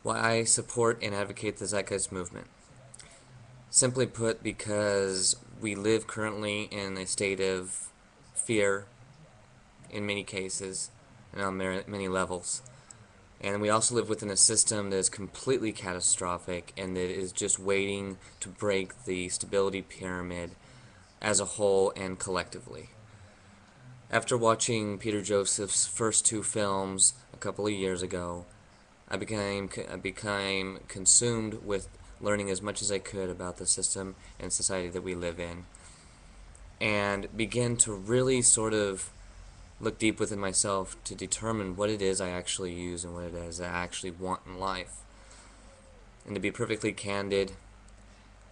Why I support and advocate the Zeitgeist Movement. Simply put, because we live currently in a state of fear in many cases and on many levels. And we also live within a system that is completely catastrophic and that is just waiting to break the stability pyramid as a whole and collectively. After watching Peter Joseph's first two films a couple of years ago, I became consumed with learning as much as I could about the system and society that we live in, and began to really sort of look deep within myself to determine what it is I actually use and what it is I actually want in life. And to be perfectly candid,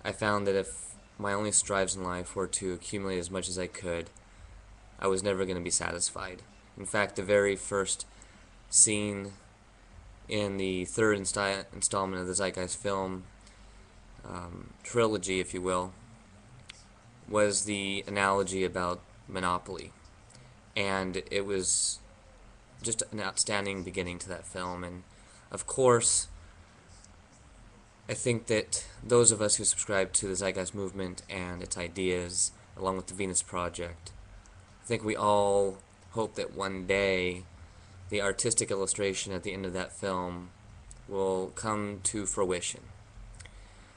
I found that if my only strives in life were to accumulate as much as I could, I was never going to be satisfied. In fact, the very first scene in the third installment of the Zeitgeist film trilogy, if you will, was the analogy about Monopoly. And it was just an outstanding beginning to that film. And of course, I think that those of us who subscribe to the Zeitgeist Movement and its ideas, along with the Venus Project, I think we all hope that one day the artistic illustration at the end of that film will come to fruition.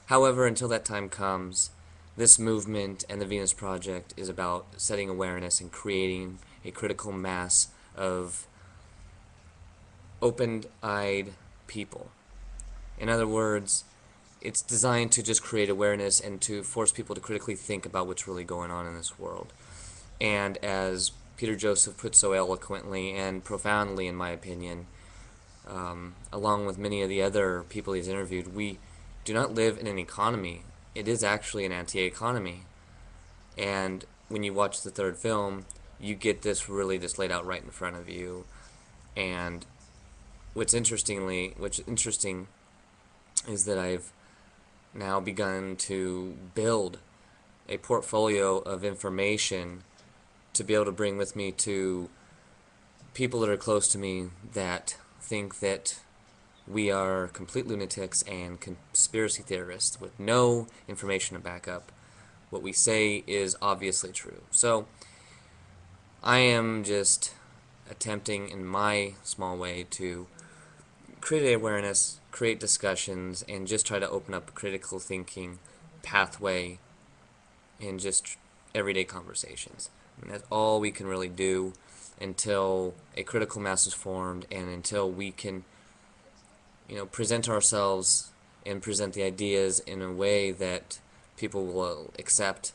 However, until that time comes, this movement and the Venus Project is about setting awareness and creating a critical mass of open-eyed people. In other words, it's designed to just create awareness and to force people to critically think about what's really going on in this world. And as Peter Joseph put so eloquently and profoundly, in my opinion, along with many of the other people he's interviewed, we do not live in an economy. It is actually an anti-economy. And when you watch the third film, you get this really just laid out right in front of you. And what's interesting is that I've now begun to build a portfolio of information to be able to bring with me to people that are close to me that think that we are complete lunatics and conspiracy theorists with no information to back up what we say is obviously true. So I am just attempting in my small way to create awareness, create discussions, and just try to open up a critical thinking pathway in just everyday conversations. And that's all we can really do until a critical mass is formed and until we can, present ourselves and present the ideas in a way that people will accept,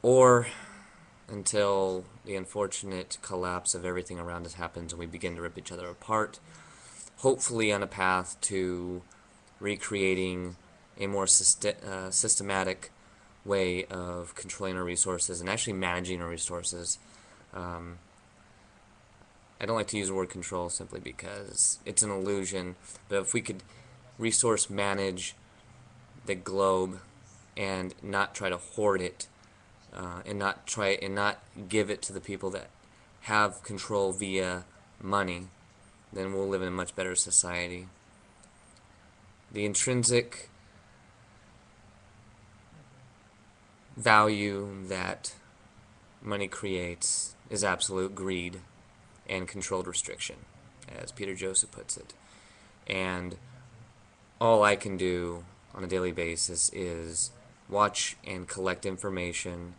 or until the unfortunate collapse of everything around us happens and we begin to rip each other apart, hopefully on a path to recreating a more systematic way of controlling our resources and actually managing our resources. I don't like to use the word control simply because it's an illusion, but if we could resource manage the globe and not try to hoard it, and not give it to the people that have control via money, then we'll live in a much better society. The intrinsic value that money creates is absolute greed and controlled restriction, as Peter Joseph puts it. And all I can do on a daily basis is watch and collect information,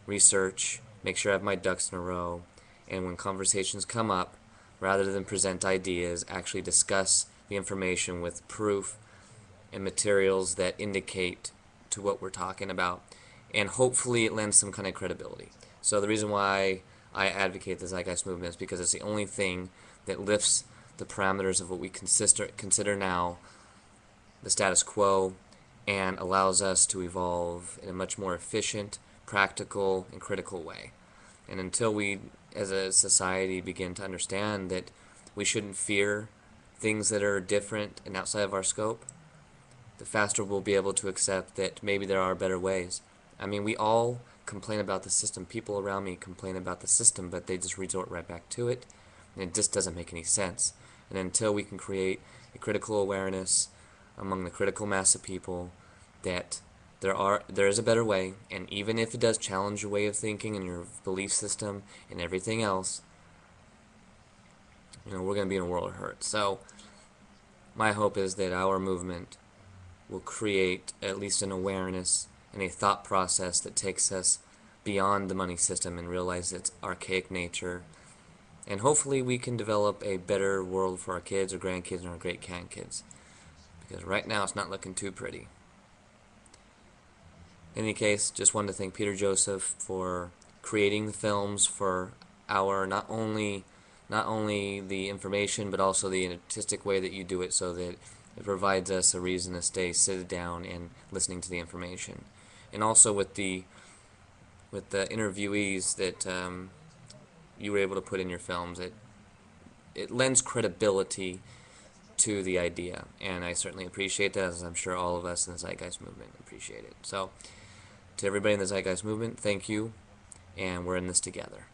research, make sure I have my ducks in a row, and when conversations come up, rather than present ideas, actually discuss the information with proof and materials that indicate to what we're talking about, and hopefully it lends some kind of credibility. So the reason why I advocate the Zeitgeist Movement is because it's the only thing that lifts the parameters of what we consider now the status quo and allows us to evolve in a much more efficient, practical, and critical way. And until we, as a society, begin to understand that we shouldn't fear things that are different and outside of our scope, the faster we'll be able to accept that maybe there are better ways. I mean, we all complain about the system. People around me complain about the system, but they just resort right back to it, and it just doesn't make any sense. And until we can create a critical awareness among the critical mass of people that there is a better way, and even if it does challenge your way of thinking and your belief system and everything else, we're going to be in a world of hurt. So my hope is that our movement will create at least an awareness and a thought process that takes us beyond the money system and realize its archaic nature. And hopefully we can develop a better world for our kids, our grandkids, and our great-grandkids. Because right now it's not looking too pretty. In any case, just wanted to thank Peter Joseph for creating the films for our not only the information but also the artistic way that you do it, so that it provides us a reason to stay seated down and listening to the information. And also with the interviewees that you were able to put in your films, it lends credibility to the idea, and I certainly appreciate that, as I'm sure all of us in the Zeitgeist Movement appreciate it. So to everybody in the Zeitgeist Movement, thank you, and we're in this together.